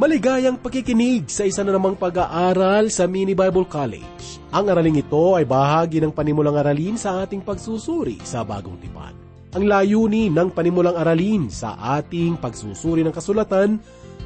Maligayang pakikinig sa isa na namang pag-aaral sa Mini Bible College. Ang araling ito ay bahagi ng panimulang aralin sa ating pagsusuri sa Bagong Tipan. Ang layunin ng panimulang aralin sa ating pagsusuri ng kasulatan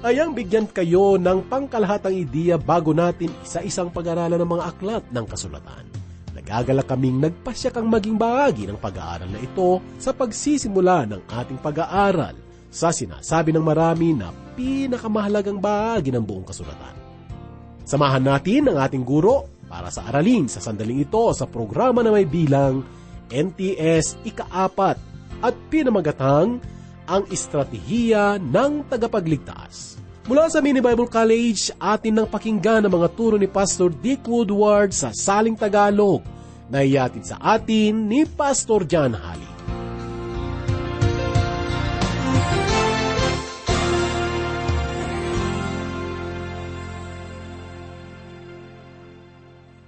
ay ang bigyan kayo ng pangkalahatang ideya bago natin isa-isang pag-aralan ng mga aklat ng kasulatan. Nagagalak kaming nagpasyakang maging bahagi ng pag-aaral na ito sa pagsisimula ng ating pag-aaral sa sinasabi ng marami na pinakamahalagang bahagi ng buong kasulatan. Samahan natin ang ating guro para sa aralin sa sandaling ito sa programa na may bilang NTS ika-4 at pinamagatang ang estratehiya ng tagapagligtas. Mula sa Mini Bible College, atin nang pakinggan ang mga turo ni Pastor Dick Woodward sa Saling Tagalog na iatid sa atin ni Pastor John Halley.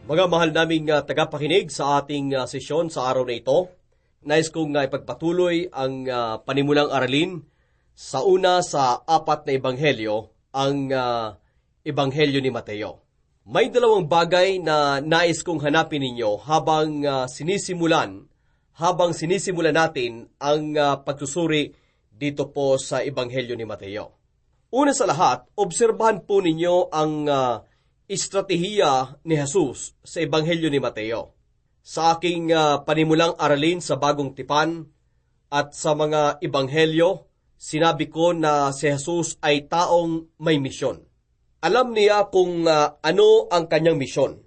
Mga mahal naming tagapakinig sa ating sesyon sa araw na ito, nais kong ipagpatuloy ang panimulang aralin sa una sa 4 na ebanghelyo, ang ebanghelyo ni Mateo. May dalawang bagay na nais kong hanapin ninyo habang sinisimulan natin ang pagsusuri dito po sa ebanghelyo ni Mateo. Una sa lahat, obserbahan po ninyo ang estratehiya ni Jesus sa ebanghelyo ni Mateo. Sa aking panimulang aralin sa Bagong Tipan at sa mga ebanghelyo, sinabi ko na si Jesus ay taong may misyon. Alam niya kung ano ang kanyang misyon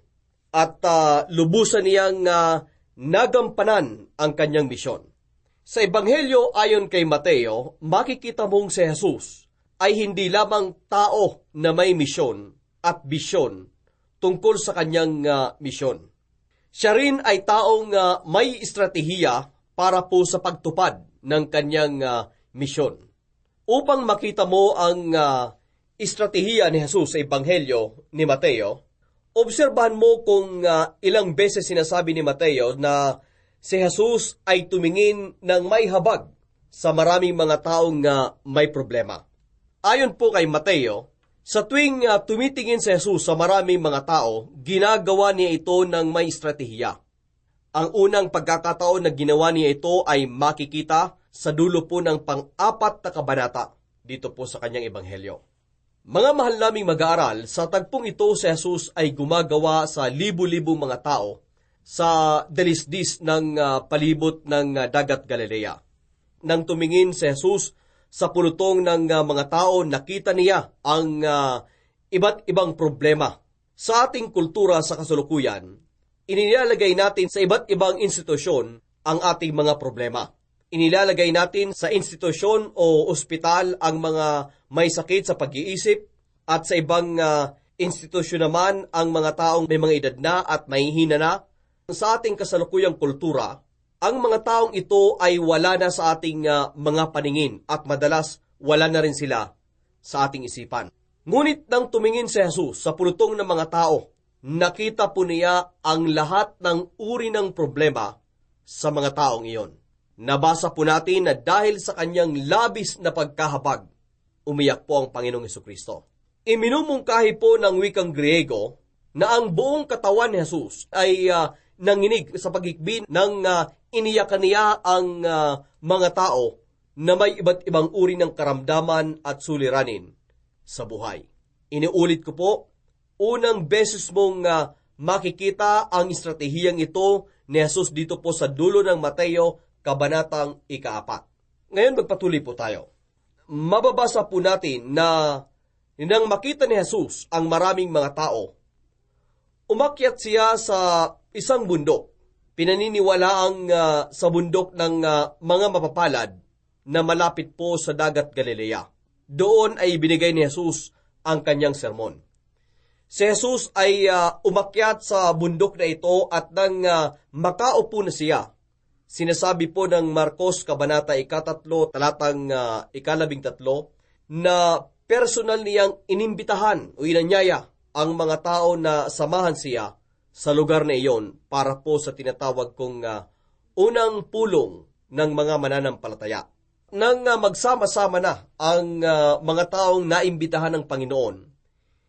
at lubusan niyang nagampanan ang kanyang misyon. Sa ebanghelyo ayon kay Mateo, makikita mong si Jesus ay hindi lamang tao na may misyon at bisyon tungkol sa kanyang misyon. Siya rin ay taong may estratehiya para po sa pagtupad ng kanyang misyon. Upang makita mo ang estratehiya ni Jesus sa ebanghelyo ni Mateo, obserbahan mo kung ilang beses sinasabi ni Mateo na si Jesus ay tumingin ng may habag sa maraming mga taong may problema. Ayon po kay Mateo, sa tuwing tumitingin si Jesus sa maraming mga tao, ginagawa niya ito ng may estratehiya. Ang unang pagkakataon na ginawa niya ito ay makikita sa dulo po ng 4 na kabanata dito po sa kanyang ebanghelyo. Mga mahal naming mag-aaral, sa tagpong ito si Jesus ay gumagawa sa libu-libong mga tao sa dalisdis ng palibot ng dagat Galilea. Nang tumingin si Jesus sa pulutong ng mga tao, nakita niya ang iba't ibang problema. Sa ating kultura sa kasalukuyan, inilalagay natin sa iba't ibang institusyon ang ating mga problema. Inilalagay natin sa institusyon o ospital ang mga may sakit sa pag-iisip at sa ibang institusyon naman ang mga taong may mga edad na at mahihina na. Sa ating kasalukuyang kultura, ang mga taong ito ay wala na sa ating mga paningin at madalas wala na rin sila sa ating isipan. Ngunit nang tumingin si Jesus sa pulutong ng mga tao, nakita po niya ang lahat ng uri ng problema sa mga taong iyon. Nabasa po natin na dahil sa kanyang labis na pagkahabag, umiyak po ang Panginoong Hesukristo. Iminumungkahi po ng wikang Griego na ang buong katawan ni Jesus ay nanginig sa paghikbi ng iniyakan niya ang mga tao na may iba't ibang uri ng karamdaman at suliranin sa buhay. Iniulit ko po, unang beses mong makikita ang estratehiyang ito ni Jesus dito po sa dulo ng Mateo, kabanatang ika-4. Ngayon magpatuloy po tayo. Mababasa po natin na nang makita ni Jesus ang maraming mga tao, umakyat siya sa isang bundok. Pinaniniwalaang sa bundok ng mga mapapalad na malapit po sa dagat Galilea. Doon ay binigay ni Jesus ang kanyang sermon. Si Jesus ay umakyat sa bundok na ito at nang makaupo na siya, sinasabi po ng Marcos Kabanata 3, talatang 13, na personal niyang inimbitahan o inanyaya ang mga tao na samahan siya sa lugar na iyon para po sa tinatawag kong unang pulong ng mga mananampalataya. nang magsama-sama na ang mga taong naimbitahan ng Panginoon,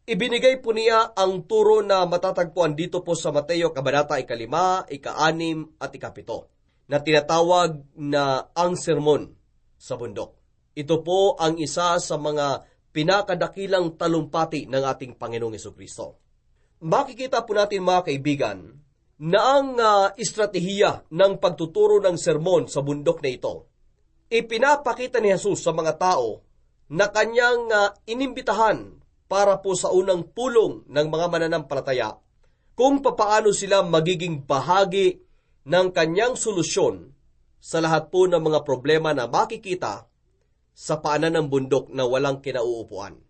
ibinigay po niya ang turo na matatagpuan dito po sa Mateo Kabanata 5, 6 at 7 na tinatawag na ang sermon sa bundok. Ito po ang isa sa mga pinakadakilang talumpati ng ating Panginoong Hesukristo. Makikita po natin mga kaibigan na ang estratehiya ng pagtuturo ng sermon sa bundok na ito, ipinapakita ni Jesus sa mga tao na kanyang inimbitahan para po sa unang pulong ng mga mananampalataya kung papaano sila magiging bahagi ng kanyang solusyon sa lahat po ng mga problema na makikita sa paanan ng bundok na walang kinauupuan.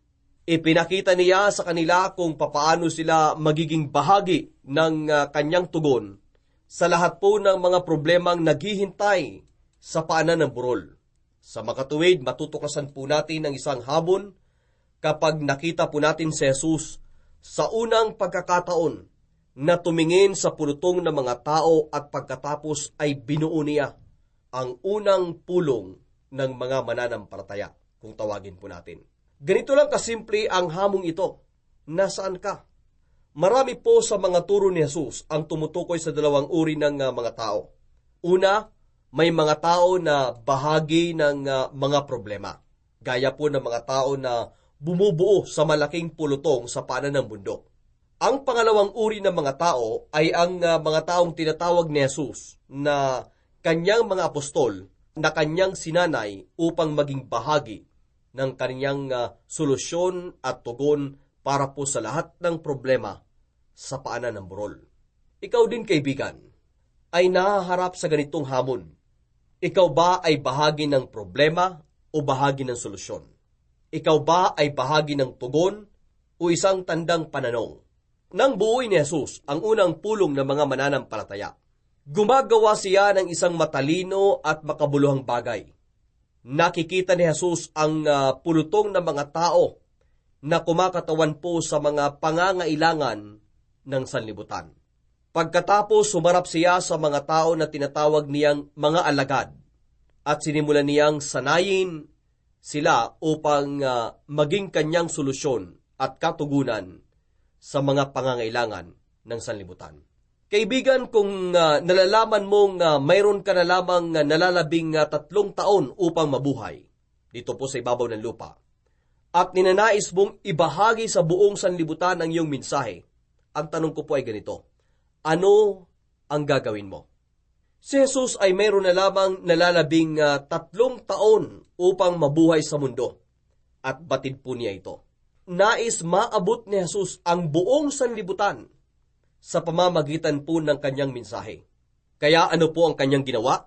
Ipinakita niya sa kanila kung papaano sila magiging bahagi ng kanyang tugon sa lahat po ng mga problemang naghihintay sa paanan ng burol. Sa makatuwid, matutuklasan po natin ang isang habon kapag nakita po natin si Jesus sa unang pagkakataon na tumingin sa pulutong ng mga tao at pagkatapos ay binuo niya ang unang pulong ng mga mananampalataya, kung tawagin po natin. Ganito lang kasimple ang hamong ito. Nasaan ka? Marami po sa mga turo ni Jesus ang tumutukoy sa dalawang uri ng mga tao. Una, may mga tao na bahagi ng mga problema. Gaya po ng mga tao na bumubuo sa malaking pulutong sa paanan ng bundok. Ang pangalawang uri ng mga tao ay ang mga taong tinatawag ni Jesus na kanyang mga apostol na kanyang sinanay upang maging bahagi ng kanyang solusyon at tugon para po sa lahat ng problema sa paanan ng burol. Ikaw din, kaibigan, ay nahaharap sa ganitong hamon. Ikaw ba ay bahagi ng problema o bahagi ng solusyon? Ikaw ba ay bahagi ng tugon o isang tandang pananong? Nang buuin ni Jesus ang unang pulong ng mga mananampalataya, gumagawa siya ng isang matalino at makabuluhang bagay. Nakikita ni Jesus ang pulutong ng mga tao na kumakatawan po sa mga pangangailangan ng sanlibutan. Pagkatapos, sumarap siya sa mga tao na tinatawag niyang mga alagad at sinimulan niyang sanayin sila upang maging kanyang solusyon at katugunan sa mga pangangailangan ng sanlibutan. Kaibigan, kung nalalaman mong mayroon ka na lamang nalalabing 3 taon upang mabuhay dito po sa ibabaw ng lupa at ninanais mong ibahagi sa buong sanlibutan ang iyong mensahe, ang tanong ko po ay ganito: ano ang gagawin mo? Si Jesus ay mayroon na lamang nalalabing 3 taon upang mabuhay sa mundo at batid po niya ito. Nais maabot ni Jesus ang buong sanlibutan sa pamamagitan po ng kanyang mensahe. Kaya ano po ang kanyang ginawa?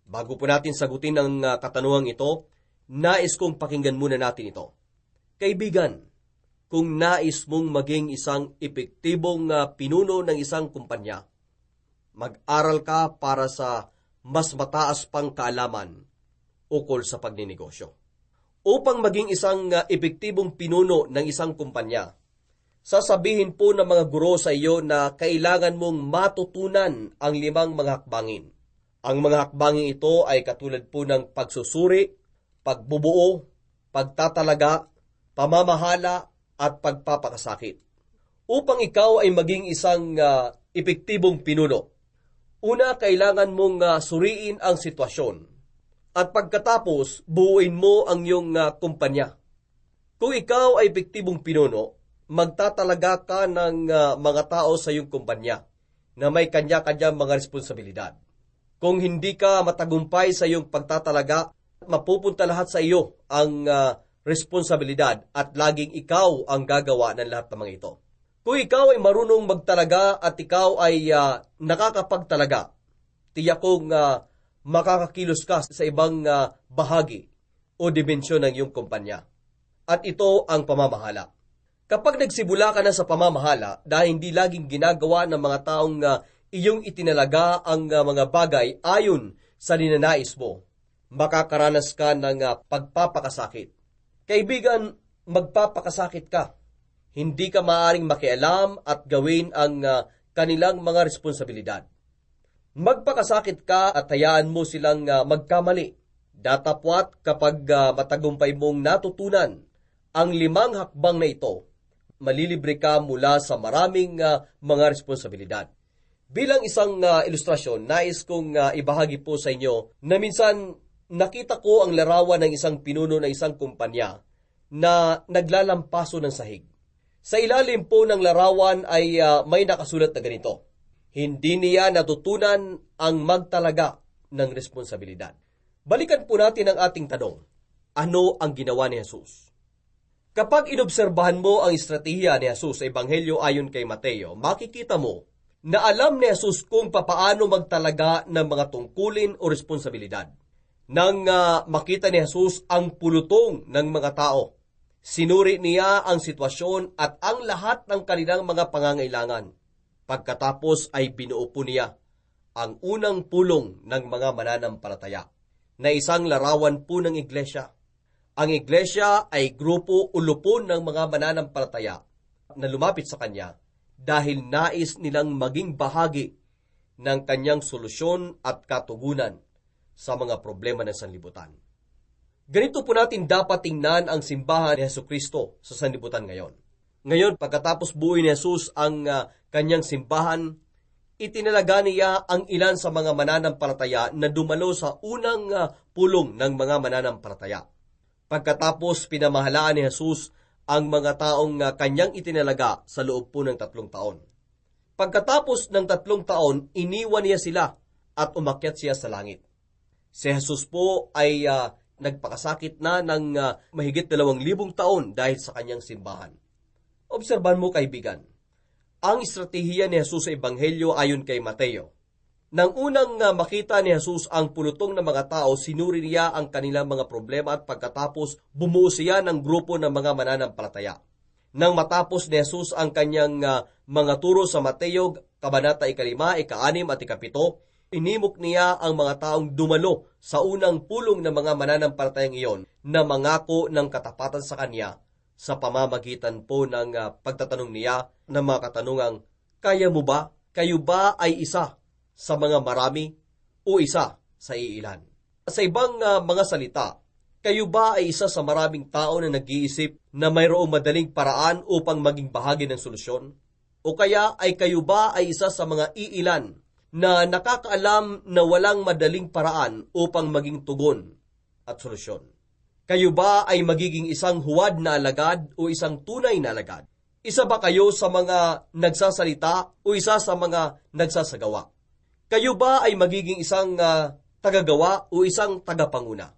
Bago po natin sagutin ang katanungang ito, nais kong pakinggan muna natin ito. Kaibigan, kung nais mong maging isang epektibong pinuno ng isang kumpanya, mag-aral ka para sa mas mataas pang kaalaman ukol sa pagninegosyo. Upang maging isang epektibong pinuno ng isang kumpanya, sasabihin po ng mga guro sa iyo na kailangan mong matutunan ang 5 mga hakbangin. Ang mga hakbangin ito ay katulad po ng pagsusuri, pagbubuo, pagtatalaga, pamamahala, at pagpapakasakit. Upang ikaw ay maging isang epektibong pinuno, una, kailangan mong suriin ang sitwasyon at pagkatapos buuin mo ang iyong kumpanya. Kung ikaw ay epektibong pinuno, magtatalaga ka ng mga tao sa iyong kumpanya na may kanya-kanyang mga responsibilidad. Kung hindi ka matagumpay sa iyong pagtatalaga, mapupunta lahat sa iyo ang responsibilidad at laging ikaw ang gagawa ng lahat ng mga ito. Kung ikaw ay marunong magtalaga at ikaw ay nakakapagtalaga, tiyak kong makakakilos ka sa ibang bahagi o dimensyon ng iyong kumpanya. At ito ang pamamahala. Kapag nagsimula ka na sa pamamahala dahil hindi laging ginagawa ng mga taong iyong itinalaga ang mga bagay ayon sa ninanais mo, makakaranas ka ng pagpapakasakit. Kaibigan, magpapakasakit ka. Hindi ka maaaring makialam at gawin ang kanilang mga responsibilidad. Magpakasakit ka at hayaan mo silang magkamali Datapwat kapag matagumpay mong natutunan ang 5 hakbang na ito, malilibre ka mula sa maraming mga responsibilidad. Bilang isang ilustrasyon, nais kong ibahagi po sa inyo na minsan nakita ko ang larawan ng isang pinuno ng isang kumpanya na naglalampaso ng sahig. Sa ilalim po ng larawan ay may nakasulat na ganito: hindi niya natutunan ang magtalaga ng responsibilidad. Balikan po natin ang ating tanong. Ano ang ginawa ni Jesus? Kapag inobserbahan mo ang estratehiya ni Jesus sa Ebanghelyo ayon kay Mateo, makikita mo na alam ni Jesus kung papaano magtalaga ng mga tungkulin o responsibilidad. Nang makita ni Jesus ang pulutong ng mga tao, sinuri niya ang sitwasyon at ang lahat ng kanilang mga pangangailangan. Pagkatapos ay binuo po niya ang unang pulong ng mga mananampalataya, na isang larawan po ng iglesia. Ang iglesia ay grupo o lupon ng mga mananampalataya na lumapit sa kanya dahil nais nilang maging bahagi ng kanyang solusyon at katugunan sa mga problema ng sanlibutan. Ganito po natin dapat tingnan ang simbahan ni Jesucristo sa sanlibutan ngayon. Ngayon, pagkatapos buuin ni Jesus ang kanyang simbahan, itinalaga niya ang ilan sa mga mananampalataya na dumalo sa unang pulong ng mga mananampalataya. Pagkatapos pinamahalaan ni Jesus ang mga taong kanyang itinalaga sa loob po ng 3 taon. Pagkatapos ng 3 taon, iniwan niya sila at umakyat siya sa langit. Si Jesus po ay nagpakasakit na ng mahigit 2,000 taon dahil sa kanyang simbahan. Obserban mo, kaibigan, ang estratehiya ni Jesus sa Ebanghelyo ayon kay Mateo. Nang unang makita ni Jesus ang pulutong ng mga tao, sinuri niya ang kanilang mga problema at pagkatapos bumuo siya ng grupo ng mga mananampalataya. Nang matapos ni Jesus ang kanyang mga turo sa Mateo, Kabanata 5, 6 at 7, inimok niya ang mga taong dumalo sa unang pulong ng mga mananampalatayang iyon na mangako ng katapatan sa kanya sa pamamagitan po ng pagtatanong niya ng mga katanungang, kaya mo ba? Kayo ba ay isa sa mga marami o isa sa iilan? Sa ibang mga salita, kayo ba ay isa sa maraming tao na nag-iisip na mayroong madaling paraan upang maging bahagi ng solusyon? O kaya ay kayo ba ay isa sa mga iilan na nakakaalam na walang madaling paraan upang maging tugon at solusyon? Kayo ba ay magiging isang huwad na alagad o isang tunay na alagad? Isa ba kayo sa mga nagsasalita o isa sa mga nagsasagawa? Kayo ba ay magiging isang tagagawa o isang tagapanguna?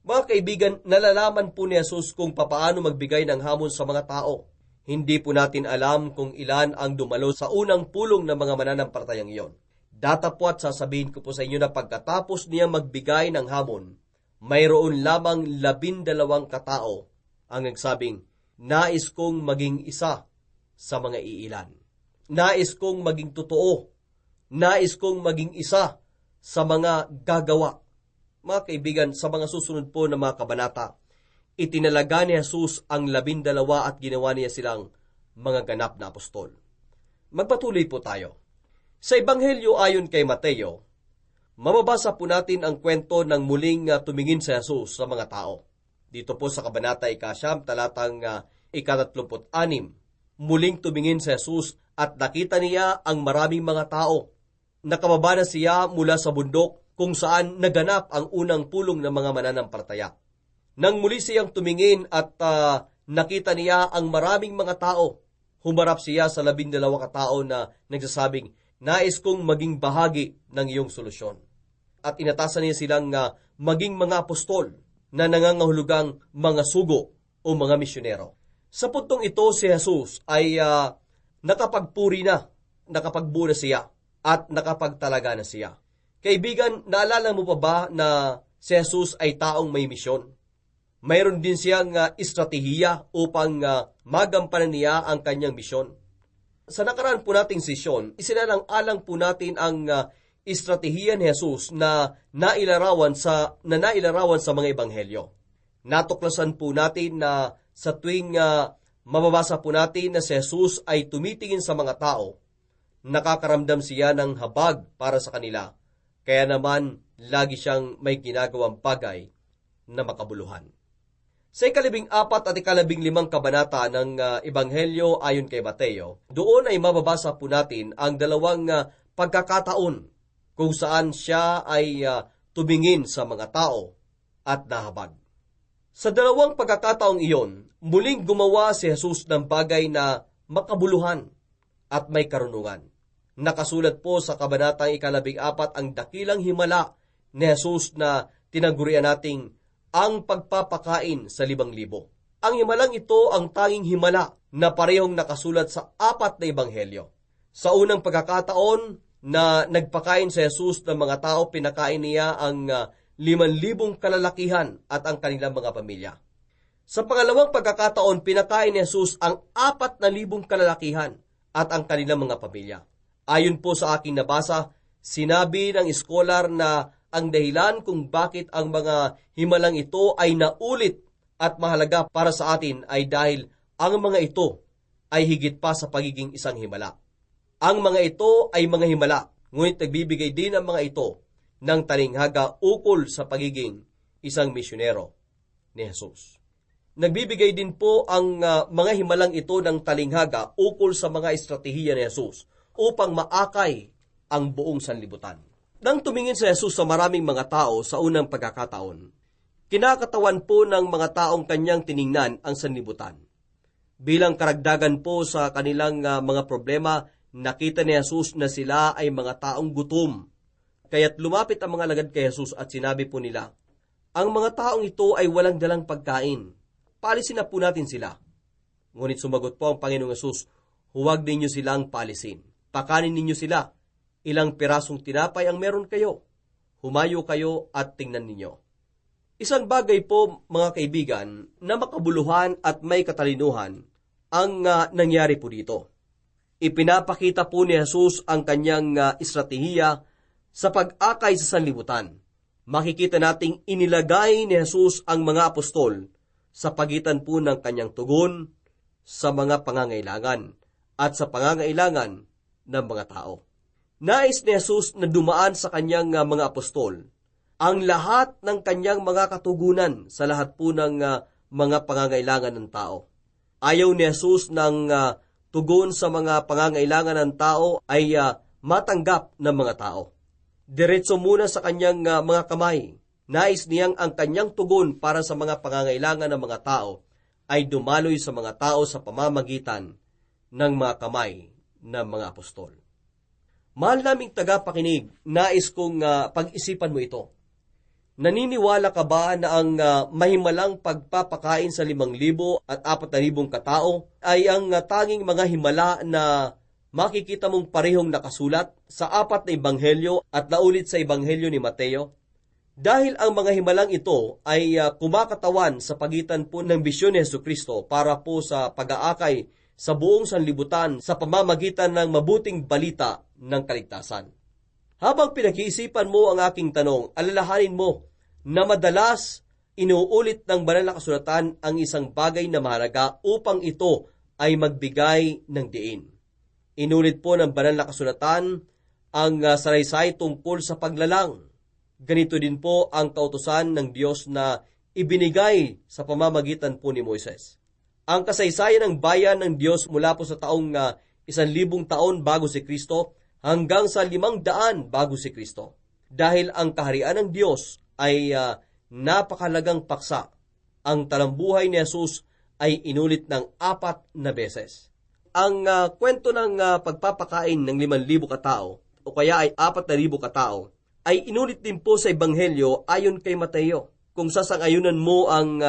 Mga kaibigan, nalalaman po ni Jesus kung papaano magbigay ng hamon sa mga tao. Hindi po natin alam kung ilan ang dumalo sa unang pulong ng mga mananampalatayang iyon. Datapwat sasabihin ko po sa inyo na pagkatapos niya magbigay ng hamon, mayroon lamang 12 katao ang nagsabing, nais kong maging isa sa mga iilan. Nais kong maging totoo. Nais kong maging isa sa mga gagawa. Mga kaibigan, sa mga susunod po na mga kabanata, itinalaga ni Jesus ang 12 at ginawa niya silang mga ganap na apostol. Magpatuloy po tayo. Sa Ebanghelyo ayon kay Mateo, mababasa po natin ang kwento ng muling tumingin si Jesus sa mga tao. Dito po sa Kabanata 9, talatang 36, muling tumingin si Jesus at nakita niya ang maraming mga tao. Nakababa na siya mula sa bundok kung saan naganap ang unang pulong ng mga mananampalataya. Nang muli siyang tumingin at nakita niya ang maraming mga tao, humarap siya sa 12 katao na nagsasabing, nais kong maging bahagi ng iyong solusyon. At inatasan niya silang maging mga apostol na nangangahulugang mga sugo o mga misyonero. Sa puntong ito, si Jesus ay nakapagpuri na, nakapagbuo na siya, at nakapagtalaga na siya. Kaibigan, naalala mo pa ba na si Jesus ay taong may misyon? Mayroon din siyang estratehiya upang magampanan niya ang kanyang misyon. Sa nakaraan po nating sesyon, isinalang-alang po natin ang estratehiya ni Jesus na nailarawan sa mga ebanghelyo. Natuklasan po natin na sa tuwing mababasa po natin na si Jesus ay tumitingin sa mga tao, nakakaramdam siya ng habag para sa kanila. Kaya naman, lagi siyang may ginagawang bagay na makabuluhan. Sa 14 at 15 kabanata ng Ebanghelyo ayon kay Mateo, doon ay mababasa po natin ang dalawang pagkakataon kung saan siya ay tumingin sa mga tao at nahabag. Sa dalawang pagkakataong iyon, muling gumawa si Jesus ng bagay na makabuluhan at may karunungan. Nakasulat po sa kabanatang 14 ang dakilang himala ni Jesus na tinagurian nating ang pagpapakain sa 5,000. Ang himalang ito ang tanging himala na parehong nakasulat sa 4 na ebanghelyo. Sa unang pagkakataon na nagpakain si Jesus ng mga tao, pinakain niya ang 5,000 kalalakihan at ang kanilang mga pamilya. Sa pangalawang pagkakataon, pinakain ni Jesus ang 4,000 kalalakihan at ang kanilang mga pamilya. Ayon po sa aking nabasa, sinabi ng iskolar na ang dahilan kung bakit ang mga himalang ito ay naulit at mahalaga para sa atin ay dahil ang mga ito ay higit pa sa pagiging isang himala. Ang mga ito ay mga himala, ngunit nagbibigay din ang mga ito ng talinghaga ukol sa pagiging isang misyonero ni Jesus. Nagbibigay din po ang mga himalang ito ng talinghaga ukol sa mga estratehiya ni Jesus upang maakay ang buong sanlibutan. Nang tumingin si Jesus sa maraming mga tao sa unang pagkakataon, kinakatawan po ng mga taong kanyang tiningnan ang sanlibutan. Bilang karagdagan po sa kanilang mga problema, nakita ni Jesus na sila ay mga taong gutom. Kaya't lumapit ang mga alagad kay Jesus at sinabi po nila, ang mga taong ito ay walang dalang pagkain. Paalisin na po natin sila. Ngunit sumagot po ang Panginoong Jesus, huwag ninyo silang paalisin. Pakanin ninyo sila. Ilang pirasong tinapay ang meron kayo. Humayo kayo at tingnan ninyo. Isang bagay po, mga kaibigan, na makabuluhan at may katalinuhan ang nangyari po dito. Ipinapakita po ni Jesus ang kanyang estratehiya sa pag-akay sa sanlibutan. Makikita nating inilagay ni Jesus ang mga apostol sa pagitan po ng kanyang tugon sa mga pangangailangan at sa pangangailangan ng mga tao. Nais ni Jesus na dumaan sa kanyang mga apostol ang lahat ng kanyang mga katugunan sa lahat po ng mga pangangailangan ng tao. Ayaw ni Jesus ng tugon sa mga pangangailangan ng tao ay matanggap ng mga tao. Diretso muna sa kanyang mga kamay. Nais niyang ang kanyang tugon para sa mga pangangailangan ng mga tao ay dumaloy sa mga tao sa pamamagitan ng mga kamay ng mga apostol. Mahal naming tagapakinig, nais kong pag-isipan mo ito. Naniniwala ka ba na ang mahimalang pagpapakain sa 5,000 at 4,000 katao ay ang tanging mga himala na makikita mong parehong nakasulat sa 4 na ebanghelyo at naulit sa ebanghelyo ni Mateo? Dahil ang mga himalang ito ay kumakatawan sa pagitan po ng bisyon ni Jesucristo para po sa pag-aakay sa buong sanlibutan sa pamamagitan ng mabuting balita ng kaligtasan. Habang pinag-iisipan mo ang aking tanong, alalahanin mo na madalas inuulit ng banal na kasulatan ang isang bagay na mahalaga upang ito ay magbigay ng diin. Inulit po ng banal na kasulatan ang saraysay tungkol sa paglalang. Ganito din po ang kautusan ng Diyos na ibinigay sa pamamagitan po ni Moises. Ang kasaysayan ng bayan ng Diyos mula po sa taong 1,000 taon bago si Kristo hanggang sa 500 bago si Kristo. Dahil ang kaharian ng Diyos ay napakalagang paksa, ang talambuhay ni Jesus ay inulit ng 4 na beses. Ang kwento ng pagpapakain ng 5,000 katao o kaya ay 4,000 katao ay inulit din po sa Ebanghelyo ayon kay Mateo. Kung sasang-ayunan mo ang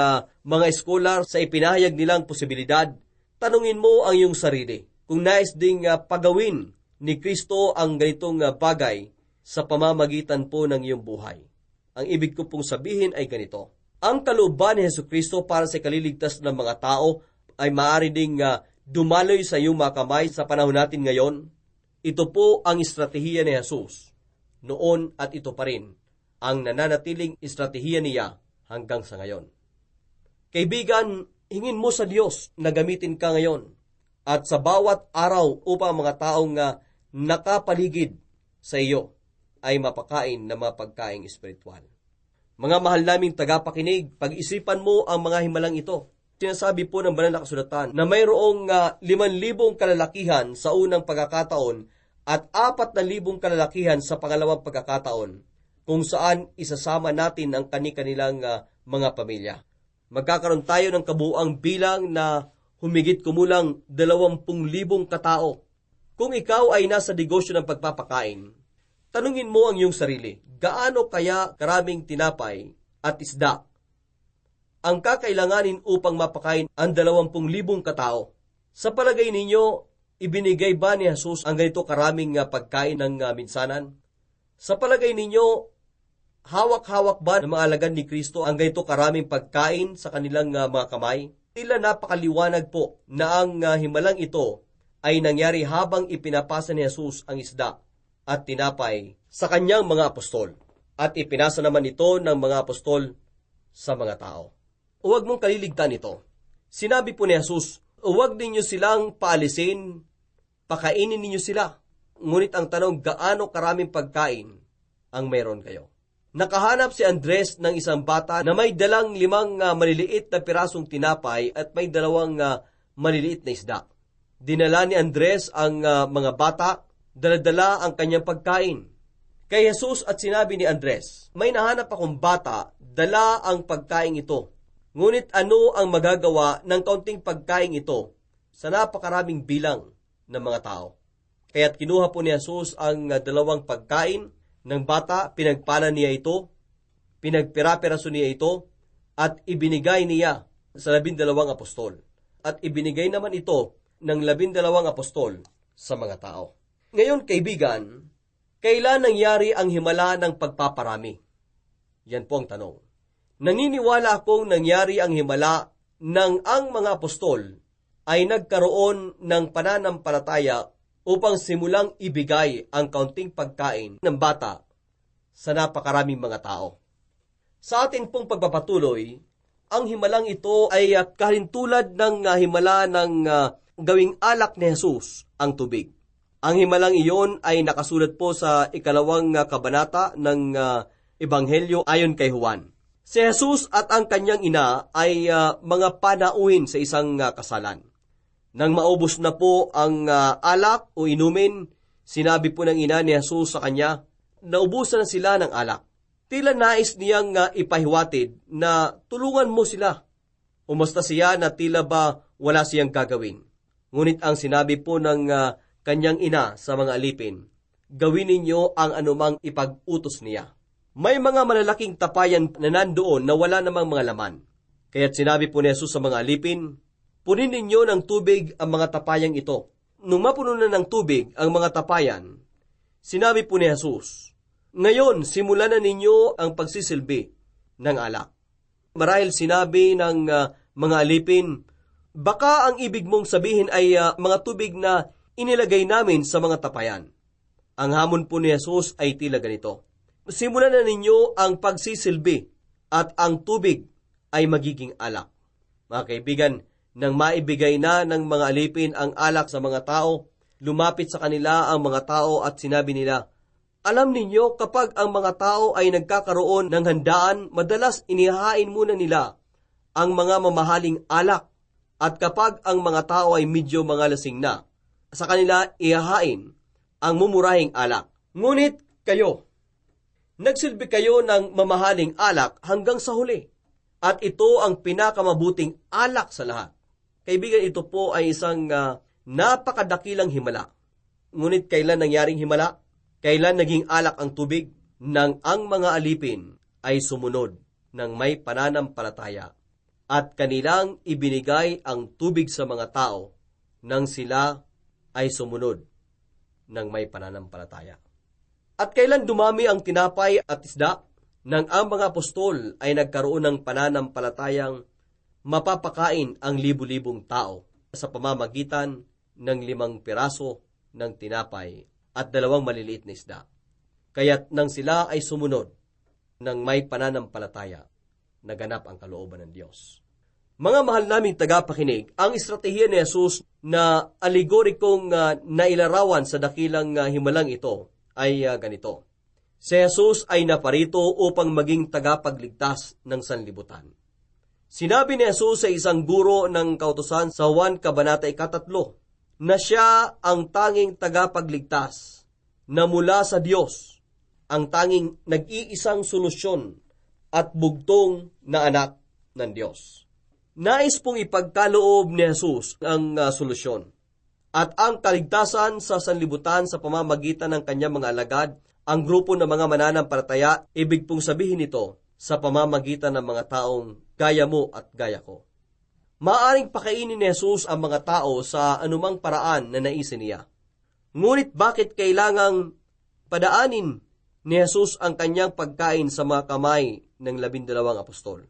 mga eskolar sa ipinahayag nilang posibilidad, tanungin mo ang iyong sarili kung nais ding pagawin ni Kristo ang ganitong bagay sa pamamagitan po ng iyong buhay. Ang ibig ko pong sabihin ay ganito. Ang kalooban ni Jesucristo para sa kaliligtas ng mga tao ay maaari ding dumaloy sa iyong mga kamay sa panahon natin ngayon. Ito po ang estratehiya ni Jesus noon at ito pa rin ang nananatiling estratehiya niya hanggang sa ngayon. Kaibigan, hingin mo sa Diyos na gamitin ka ngayon at sa bawat araw upang mga taong nakapaligid sa iyo ay mapakain ng mga pagkaing espiritual. Mga mahal naming tagapakinig, pag-isipan mo ang mga himalang ito. Sinasabi po ng banal na kasulatan na mayroong 5,000 kalalakihan sa unang pagkakataon at 4,000 kalalakihan sa pangalawang pagkakataon, kung saan isasama natin ang kani-kanilang mga pamilya. Magkakaroon tayo ng kabuuang bilang na humigit kumulang 20,000 katao. Kung ikaw ay nasa negosyo ng pagpapakain, tanungin mo ang iyong sarili, gaano kaya karaming tinapay at isda ang kakailanganin upang mapakain ang 20,000 katao? Sa palagay ninyo, ibinigay ba ni Jesus ang ganito karaming pagkain ng minsanan? Sa palagay ninyo, hawak-hawak ba ng mga alagad ni Kristo ang ganito karaming pagkain sa kanilang mga kamay? Tila napakaliwanag po na ang himalang ito ay nangyari habang ipinapasa ni Jesus ang isda at tinapay sa kanyang mga apostol. At ipinasa naman ito ng mga apostol sa mga tao. Huwag mong kaliligtan ito. Sinabi po ni Jesus, huwag ninyo silang paalisin, pakainin ninyo sila. Ngunit ang tanong, gaano karaming pagkain ang meron kayo? Nakahanap si Andres ng isang bata na may dalang 5 maliliit na pirasong tinapay at may 2 maliliit na isda. Dinala ni Andres ang mga bata, daladala ang kanyang pagkain kay Jesus at sinabi ni Andres, may nahanap akong bata, dala ang pagkain ito. Ngunit ano ang magagawa ng kaunting pagkain ito sa napakaraming bilang ng mga tao? Kaya't kinuha po ni Jesus ang 2 pagkain ng bata, pinagpala niya ito, pinagpira-piraso niya ito, at ibinigay niya sa 12 apostol. At ibinigay naman ito ng 12 apostol sa mga tao. Ngayon, kaibigan, kailan nangyari ang himala ng pagpaparami? Yan po ang tanong. Naniniwala akong nangyari ang himala nang ang mga apostol ay nagkaroon ng pananampalataya upang simulang ibigay ang kaunting pagkain ng bata sa napakaraming mga tao. Sa atin pong pagpapatuloy, ang himalang ito ay kahintulad ng himala ng gawing alak ni Jesus, ang tubig. Ang himalang iyon ay nakasulat po sa 2 kabanata ng Ebanghelyo ayon kay Juan. Si Jesus at ang kanyang ina ay mga panauhin sa isang kasalan. Nang maubos na po ang alak o inumin, sinabi po ng ina ni Jesus sa kanya, naubusan na sila ng alak. Tila nais niyang ipahiwatid na tulungan mo sila. Umusta siya na tila ba wala siyang gagawin. Ngunit ang sinabi po ng kanyang ina sa mga alipin, gawin ninyo ang anumang ipag-utos niya. May mga malalaking tapayan na nandoon na wala namang mga laman. Kaya't sinabi po ni Jesus sa mga alipin, punin ninyo ng tubig ang mga tapayang ito. Nung mapuno na ng tubig ang mga tapayan, sinabi po ni Jesus, ngayon simulan na ninyo ang pagsisilbi ng alak. Marahil sinabi ng mga alipin, baka ang ibig mong sabihin ay mga tubig na inilagay namin sa mga tapayan. Ang hamon po ni Jesus ay tila ganito, simulan na ninyo ang pagsisilbi at ang tubig ay magiging alak. Mga kaibigan, nang maibigay na ng mga alipin ang alak sa mga tao, lumapit sa kanila ang mga tao at sinabi nila, alam ninyo kapag ang mga tao ay nagkakaroon ng handaan, madalas inihahain muna nila ang mga mamahaling alak at kapag ang mga tao ay medyo mga lasing na, sa kanila ihahain ang mumurahing alak. Ngunit kayo, nagsilbi kayo ng mamahaling alak hanggang sa huli. At ito ang pinakamabuting alak sa lahat. Kaibigan, ito po ay isang napakadakilang himala. Ngunit kailan nangyaring himala? Kailan naging alak ang tubig? Nang ang mga alipin ay sumunod ng may pananampalataya at kanilang ibinigay ang tubig sa mga tao nang sila ay sumunod ng may pananampalataya. At kailan dumami ang tinapay at isda? Nang ang mga apostol ay nagkaroon ng pananampalatayang mapapakain ang libu-libong tao sa pamamagitan ng 5 piraso ng tinapay at 2 maliliit na isda. Kaya't nang sila ay sumunod ng may pananampalataya, naganap ang kalooban ng Diyos. Mga mahal naming tagapakinig, ang estratehiya ni Jesus na alegorikong nailarawan sa dakilang himalang ito ay ganito. Si Jesus ay naparito upang maging tagapagligtas ng sanlibutan. Sinabi ni Jesus sa isang guro ng kautusan sa Juan Kabanata 3 na siya ang tanging tagapagligtas na mula sa Diyos, ang tanging nag-iisang solusyon at bugtong na anak ng Diyos. Nais pong ipagkaloob ni Jesus ang solusyon at ang kaligtasan sa sanlibutan sa pamamagitan ng kanyang mga alagad, ang grupo ng mga mananampalataya, ibig pong sabihin nito sa pamamagitan ng mga taong gaya mo at gaya ko. Maaring pakainin ni Jesus ang mga tao sa anumang paraan na naisin niya. Ngunit bakit kailangang padaanin ni Jesus ang kanyang pagkain sa mga kamay ng 12 apostol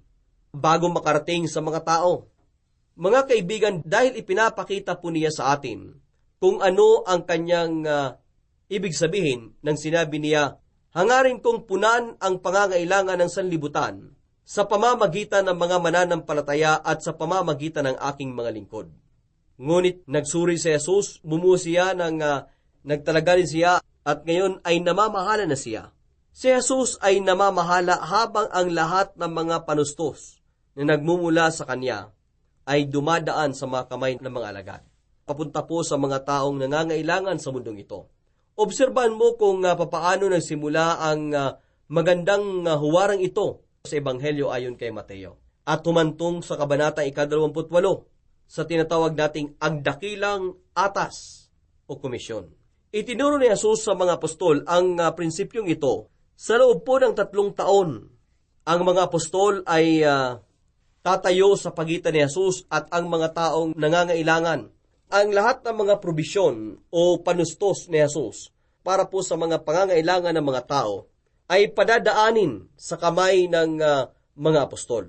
bago makarating sa mga tao? Mga kaibigan, dahil ipinapakita po niya sa atin kung ano ang kanyang ibig sabihin nang sinabi niya, hangarin kong punan ang pangangailangan ng sanlibutan sa pamamagitan ng mga mananampalataya at sa pamamagitan ng aking mga lingkod. Ngunit nagsuri si Jesus, bumuo siya nagtalaga rin siya at ngayon ay namamahala na siya. Si Jesus ay namamahala habang ang lahat ng mga panustos na nagmumula sa kanya ay dumadaan sa mga kamay ng mga alagad. Papunta po sa mga taong nangangailangan sa mundong ito. Obserbahan mo kung papaano nagsimula ang magandang huwarang ito sa Ebanghelyo ayon kay Mateo. At humantong sa Kabanata 28 sa tinatawag nating ang dakilang atas o komisyon. Itinuro ni Jesus sa mga apostol ang prinsipyong ito sa loob po ng 3 taon. Ang mga apostol ay tatayo sa pagitan ni Jesus at ang mga taong nangangailangan. Ang lahat ng mga probisyon o panustos ni Jesus para po sa mga pangangailangan ng mga tao ay padadaanin sa kamay ng mga apostol.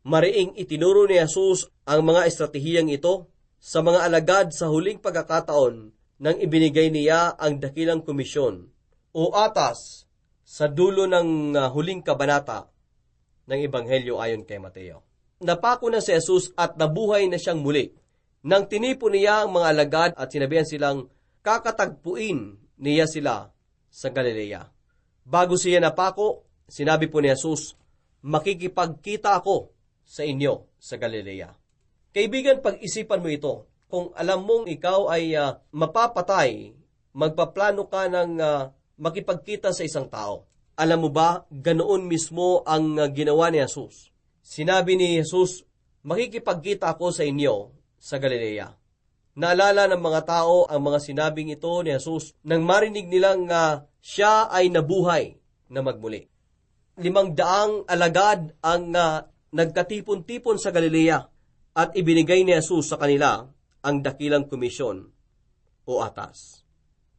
Mariing itinuro ni Jesus ang mga estratehiyang ito sa mga alagad sa huling pagkakataon nang ibinigay niya ang dakilang komisyon o atas sa dulo ng huling kabanata ng Ebanghelyo ayon kay Mateo. Napako na si Jesus at nabuhay na siyang muli. Nang tinipo niya ang mga alagad at sinabihan silang kakatagpuin niya sila sa Galilea. Bago siya napako, sinabi po ni Jesus, makikipagkita ako sa inyo sa Galilea. Kaibigan, pag-isipan mo ito. Kung alam mong ikaw ay mapapatay, magpaplano ka ng makipagkita sa isang tao. Alam mo ba, ganoon mismo ang ginawa ni Jesus. Sinabi ni Jesus, makikipagkita ako sa inyo sa Galilea. Naalala ng mga tao ang mga sinabing ito ni Jesus nang marinig nilang siya ay nabuhay na magmuli. 500 alagad ang nagkatipon-tipon sa Galilea at ibinigay ni Jesus sa kanila ang dakilang komisyon o atas.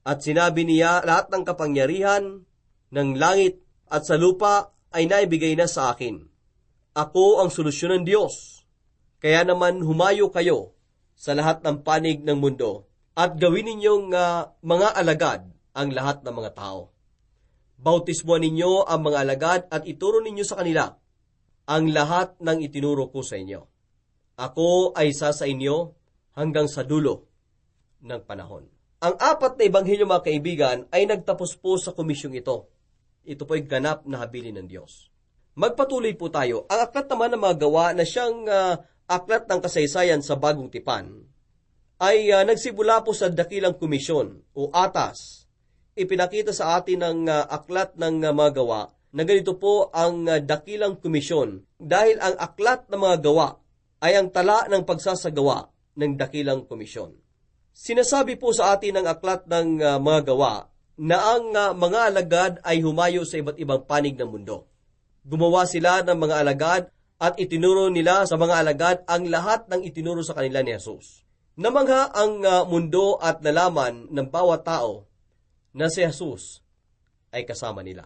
At sinabi niya, lahat ng kapangyarihan ng langit at sa lupa ay naibigay na sa akin. Ako ang solusyon ng Diyos. Kaya naman humayo kayo sa lahat ng panig ng mundo at gawin ninyong mga alagad ang lahat ng mga tao. Bautismuhan ninyo ang mga alagad at ituro ninyo sa kanila ang lahat ng itinuro ko sa inyo. Ako ay isa sa inyo hanggang sa dulo ng panahon. Ang 4 na ebanghelyo, mga kaibigan, ay nagtapos po sa komisyong ito. Ito po ay ganap na habilin ng Diyos. Magpatuloy po tayo. Ang aklat naman ng mga gawa na siyang aklat ng kasaysayan sa Bagong Tipan ay nagsimula po sa dakilang komisyon o atas. Ipinakita sa atin ng aklat ng mga gawa na ganito po ang dakilang komisyon dahil ang aklat ng mga gawa ay ang tala ng pagsasagawa ng dakilang komisyon. Sinasabi po sa atin ng aklat ng mga gawa na ang mga alagad ay humayo sa iba't ibang panig ng mundo. Gumawa sila ng mga alagad at itinuro nila sa mga alagad ang lahat ng itinuro sa kanila ni Jesus. Namangha ang mundo at nalaman ng bawat tao na si Jesus ay kasama nila.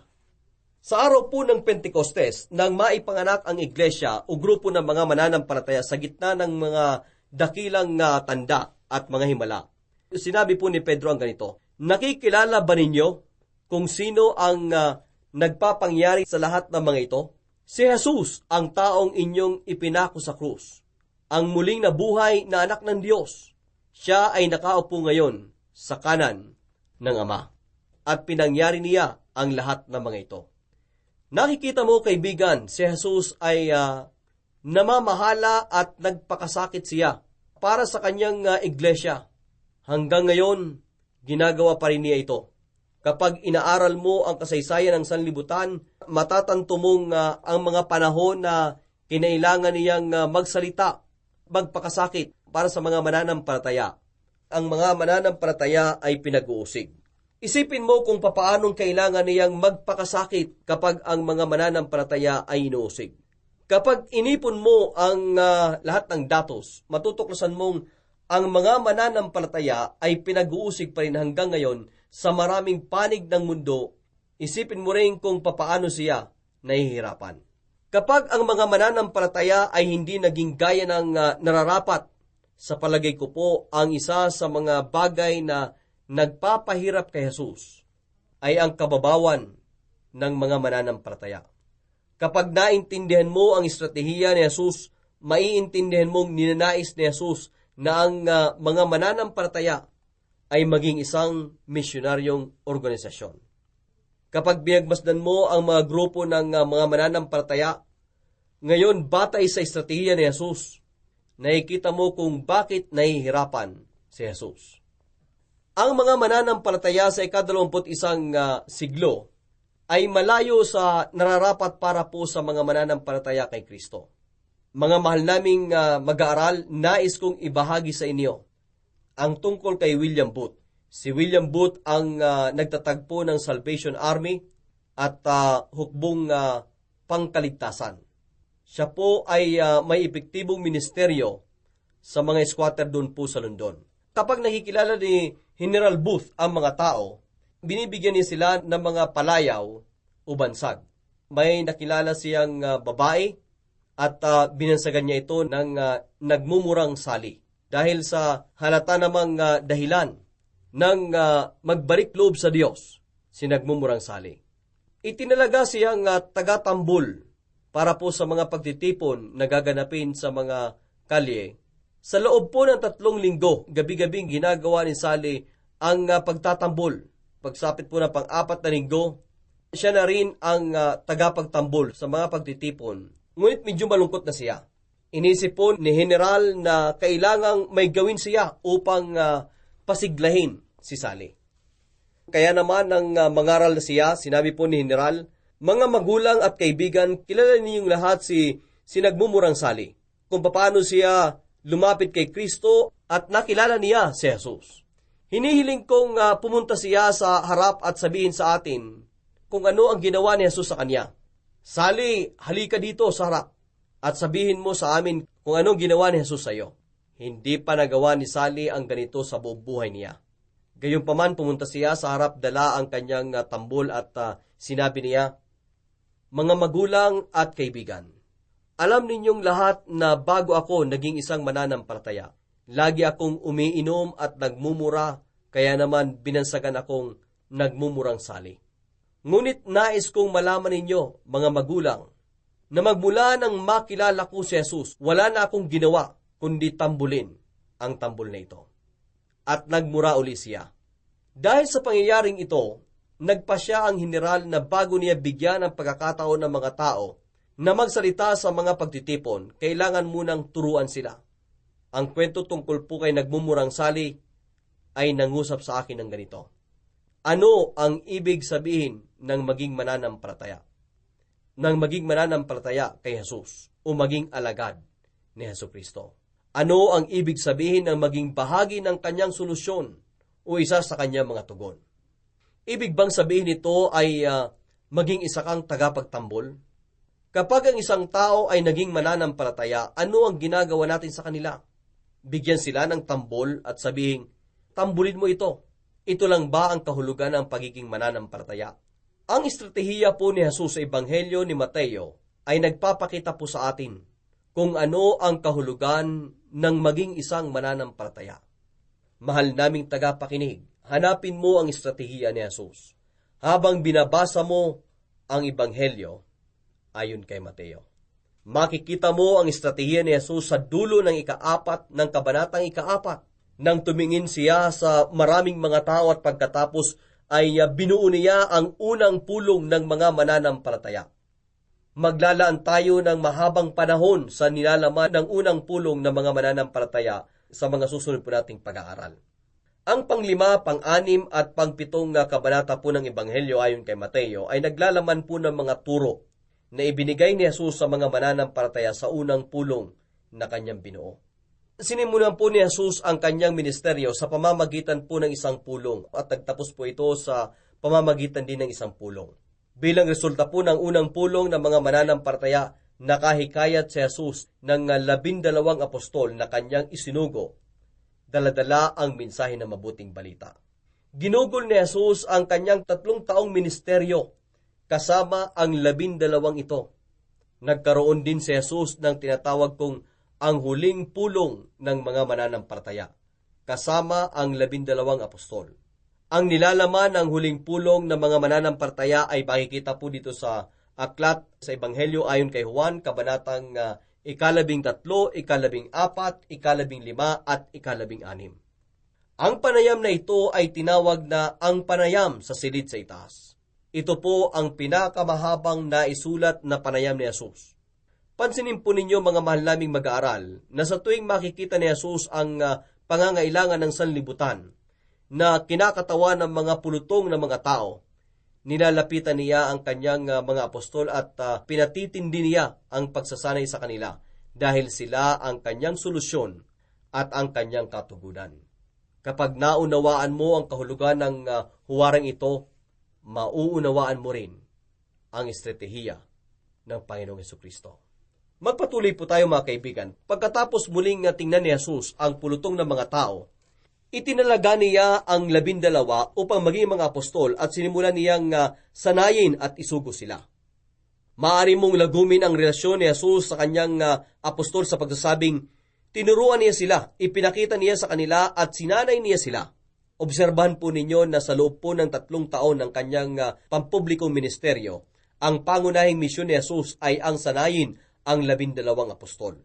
Sa araw po ng Pentecostes, nang maipanganak ang iglesia o grupo ng mga mananampalataya sa gitna ng mga dakilang tanda at mga himala, sinabi po ni Pedro ang ganito, nakikilala ba ninyo kung sino ang nagpapangyari sa lahat ng mga ito? Si Jesus, ang taong inyong ipinako sa krus, ang muling nabuhay na anak ng Diyos. Siya ay nakaupo ngayon sa kanan ng Ama. At pinangyari niya ang lahat ng mga ito. Nakikita mo, kaibigan, si Jesus ay namamahala at nagpakasakit siya para sa kanyang iglesia. Hanggang ngayon, ginagawa pa rin niya ito. Kapag inaaral mo ang kasaysayan ng sanlibutan, matatanto mong ang mga panahon na kinailangan niyang magsalita, magpakasakit para sa mga mananampalataya. Ang mga mananampalataya ay pinag-uusig. Isipin mo kung papaanong kailangan niyang magpakasakit kapag ang mga mananampalataya ay inuusig. Kapag inipon mo ang lahat ng datos, matutuklasan mong ang mga mananampalataya ay pinag-uusig pa rin hanggang ngayon sa maraming panig ng mundo. Isipin mo rin kung papaano siya nahihirapan. Kapag ang mga mananampalataya ay hindi naging gaya ng nararapat, sa palagay ko po, ang isa sa mga bagay na nagpapahirap kay Jesus ay ang kababawan ng mga mananampalataya. Kapag naintindihan mo ang estratehiya ni Jesus, maiintindihan mong ninanais ni Jesus na ang mga mananampalataya ay maging isang misyonaryong organisasyon. Kapag binagmasdan mo ang mga grupo ng mga mananampalataya, ngayon batay sa estratehiya ni Jesus, nakikita mo kung bakit nahihirapan si Jesus. Ang mga mananampalataya sa ika-21 siglo ay malayo sa nararapat para po sa mga mananampalataya kay Kristo. Mga mahal naming mag-aaral, nais kong ibahagi sa inyo ang tungkol kay William Booth. Si William Booth ang nagtatagpo ng Salvation Army at hukbong pangkaligtasan. Siya po ay may epektibong ministeryo sa mga squatter doon po sa London. Kapag nakikilala ni General Booth ang mga tao, binibigyan niya sila ng mga palayaw o bansag. May nakilala siyang babae at binansagan niya ito ng nagmumurang sali. Dahil sa halata namang dahilan ng magbalik loob sa Diyos, si nagmumurang sali. Itinalaga siyang taga-tambol para po sa mga pagtitipon na gaganapin sa mga kalye. Sa loob po ng 3 linggo, gabi-gabing ginagawa ni Sally ang pagtatambol. Pagsapit po ng pang-4 na linggo, siya na rin ang tagapagtambol sa mga pagtitipon. Ngunit medyo malungkot na siya. Inisip po ni General na kailangang may gawin siya upang pasiglahin si Sally. Kaya naman nang mangaral na siya, sinabi po ni General, "Mga magulang at kaibigan, kilala ninyong lahat si nagmumurang Sally, kung paano siya lumapit kay Kristo at nakilala niya si Jesus. Hinihiling kong pumunta siya sa harap at sabihin sa atin kung ano ang ginawa ni Jesus sa kanya. Sally, halika dito sa harap at sabihin mo sa amin kung ano ang ginawa ni Jesus sa iyo." Hindi pa nagawa ni Sally ang ganito sa buong buhay niya. Gayunpaman pumunta siya sa harap, dala ang kanyang tambol at sinabi niya, "Mga magulang at kaibigan, alam ninyong lahat na bago ako naging isang mananampalataya, lagi akong umiinom at nagmumura, kaya naman binansagan akong nagmumurang sali. Ngunit nais kong malaman ninyo, mga magulang, na magmula nang makilala ko si Jesus, wala na akong ginawa kundi tambulin ang tambol na ito." At nagmura uli siya. Dahil sa pangyayaring ito, nagpasya ang general na bago niya bigyan ng pagkakataon ng mga tao na magsalita sa mga pagtitipon, kailangan munang turuan sila. Ang kwento tungkol po kay nagmumurang sali ay nangusap sa akin ng ganito: ano ang ibig sabihin ng maging mananampalataya? Ng maging mananampalataya kay Jesus o maging alagad ni Jesucristo? Ano ang ibig sabihin ng maging bahagi ng kanyang solusyon o isa sa kanyang mga tugon? Ibig bang sabihin nito ay maging isa kang tagapagtambol? Kapag ang isang tao ay naging mananampalataya, ano ang ginagawa natin sa kanila? Bigyan sila ng tambol at sabihin, "Tambulin mo ito." Ito lang ba ang kahulugan ng pagiging mananampalataya? Ang estratehiya po ni Jesus sa Ebanghelyo ni Mateo ay nagpapakita po sa atin kung ano ang kahulugan ng maging isang mananampalataya. Mahal naming tagapakinig, hanapin mo ang estratehiya ni Jesus habang binabasa mo ang Ebanghelyo ayon kay Mateo. Makikita mo ang estratehiya ni Jesus sa dulo ng 4 ng kabanatang 4 nang tumingin siya sa maraming mga tao at pagkatapos ay binuo niya ang unang pulong ng mga mananampalataya. Maglalaan tayo ng mahabang panahon sa nilalaman ng unang pulong ng mga mananampalataya sa mga susunod po nating pag-aaral. Ang pang-5, pang-6 at pang-7 kabanata po ng Ebanghelyo ayon kay Mateo ay naglalaman po ng mga turo na ibinigay ni Jesus sa mga mananampalataya sa unang pulong na kanyang binuo. Sinimulan po ni Jesus ang kanyang ministeryo sa pamamagitan po ng isang pulong at nagtapos po ito sa pamamagitan din ng isang pulong. Bilang resulta po ng unang pulong ng mga mananampalataya, nakahikayat si Jesus ng 12 apostol na kanyang isinugo, daladala ang mensahe ng mabuting balita. Ginugol ni Jesus ang kanyang 3 taong ministeryo kasama ang 12 ito. Nagkaroon din si Jesus ng tinatawag kong ang huling pulong ng mga mananampalataya, kasama ang 12 apostol. Ang nilalaman ng huling pulong ng mga mananampalataya ay makikita po dito sa aklat sa Ebanghelyo ayon kay Juan, kabanatang 13, 14, 15, at 16. Ang panayam na ito ay tinawag na ang panayam sa silid sa itaas. Ito po ang pinakamahabang naisulat na panayam ni Jesus. Pansinin po ninyo mga mahal naming mag-aaral na sa tuwing makikita ni Jesus ang pangangailangan ng sanlibutan na kinakatawan ng mga pulutong ng mga tao, nilalapitan niya ang kanyang mga apostol at pinatitindi niya ang pagsasanay sa kanila dahil sila ang kanyang solusyon at ang kanyang katugunan. Kapag naunawaan mo ang kahulugan ng huwarang ito, mauunawaan mo rin ang estratehiya ng Panginoong Hesukristo. Magpatuloy po tayo mga kaibigan. Pagkatapos muling tingnan ni Jesus ang pulutong ng mga tao, itinalaga niya ang 12 upang maging mga apostol at sinimulan niyang sanayin at isugo sila. Maaari mong lagumin ang relasyon ni Jesus sa kanyang apostol sa pagsasabing, tinuruan niya sila, ipinakita niya sa kanila at sinanay niya sila. Obserbahan po ninyo na sa loob po ng 3 taon ng kanyang pampublikong ministeryo, ang pangunahing misyon ni Jesus ay ang sanayin ang 12 apostol.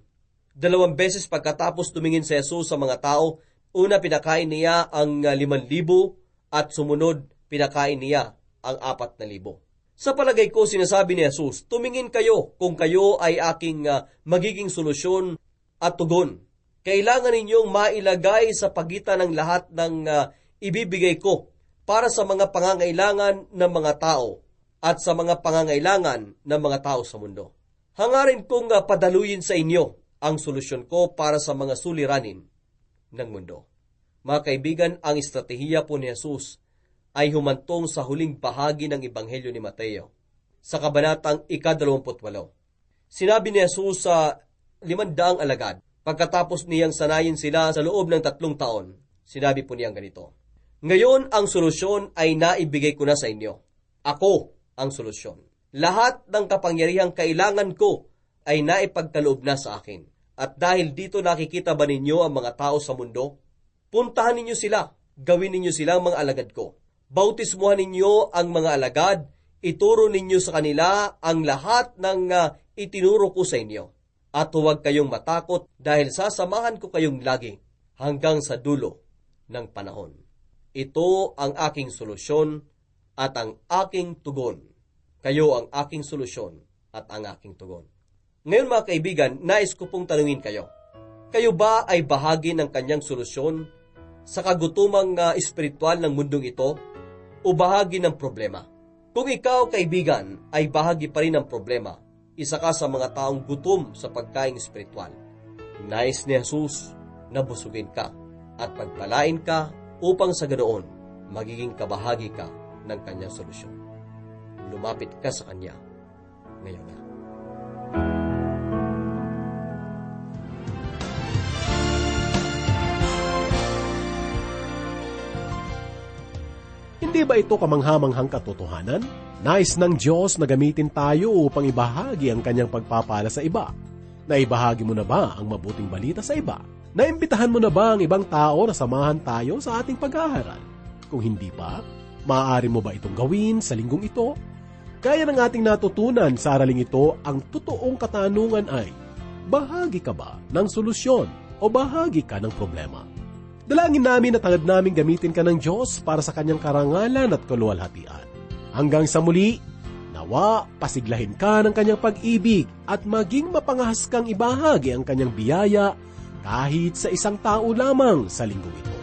2 beses pagkatapos tumingin si Jesus sa mga tao, una pinakain niya ang 5,000 at sumunod pinakain niya ang 4,000. Sa palagay ko sinasabi ni Jesus, tumingin kayo kung kayo ay aking magiging solusyon at tugon. Kailangan ninyong mailagay sa pagitan ng lahat ng ibibigay ko para sa mga pangangailangan ng mga tao at sa mga pangangailangan ng mga tao sa mundo. Hangarin kong padaluyin sa inyo ang solusyon ko para sa mga suliranin ng mundo. Mga kaibigan, ang estratehiya po ni Jesus ay humantong sa huling bahagi ng Ebanghelyo ni Mateo, sa kabanatang 28. Sinabi ni Jesus sa 500 alagad, pagkatapos niyang sanayin sila sa loob ng 3 taon, sinabi po niyang ganito, ngayon ang solusyon ay naibigay ko na sa inyo. Ako ang solusyon. Lahat ng kapangyarihang kailangan ko ay naipagkaloob na sa akin. At dahil dito nakikita ba ninyo ang mga tao sa mundo? Puntahan ninyo sila, gawin ninyo silang mga alagad ko. Bautismuhan ninyo ang mga alagad, ituro ninyo sa kanila ang lahat ng itinuro ko sa inyo. At huwag kayong matakot dahil sasamahan ko kayong lagi hanggang sa dulo ng panahon. Ito ang aking solusyon at ang aking tugon. Kayo ang aking solusyon at ang aking tugon. Ngayon mga kaibigan, nais ko pong tanungin kayo. Kayo ba ay bahagi ng kanyang solusyon sa kagutumang espiritual ng mundong ito o bahagi ng problema? Kung ikaw, kaibigan, ay bahagi pa rin ng problema, isa ka sa mga taong gutom sa pagkaing espiritual. Nais ni Jesus na busugin ka at pagpalain ka upang sa ganoon magiging kabahagi ka ng kanyang solusyon. Lumapit ka sa kanya ngayon na. Hindi ba ito kamanghamanghang katotohanan? Nais ng Diyos na gamitin tayo upang ibahagi ang kanyang pagpapala sa iba. Naibahagi mo na ba ang mabuting balita sa iba? Naimbitahan mo na ba ang ibang tao na samahan tayo sa ating pag-aaral? Kung hindi pa, maaari mo ba itong gawin sa linggong ito? Kaya ng ating natutunan sa araling ito, ang totoong katanungan ay, bahagi ka ba ng solusyon o bahagi ka ng problema? Dalangin namin at hangad namin gamitin ka ng Diyos para sa kanyang karangalan at kaluwalhatian. Hanggang sa muli, nawa pasiglahin ka ng kanyang pag-ibig at maging mapangahas kang ibahagi ang kanyang biyaya kahit sa isang tao lamang sa linggong ito.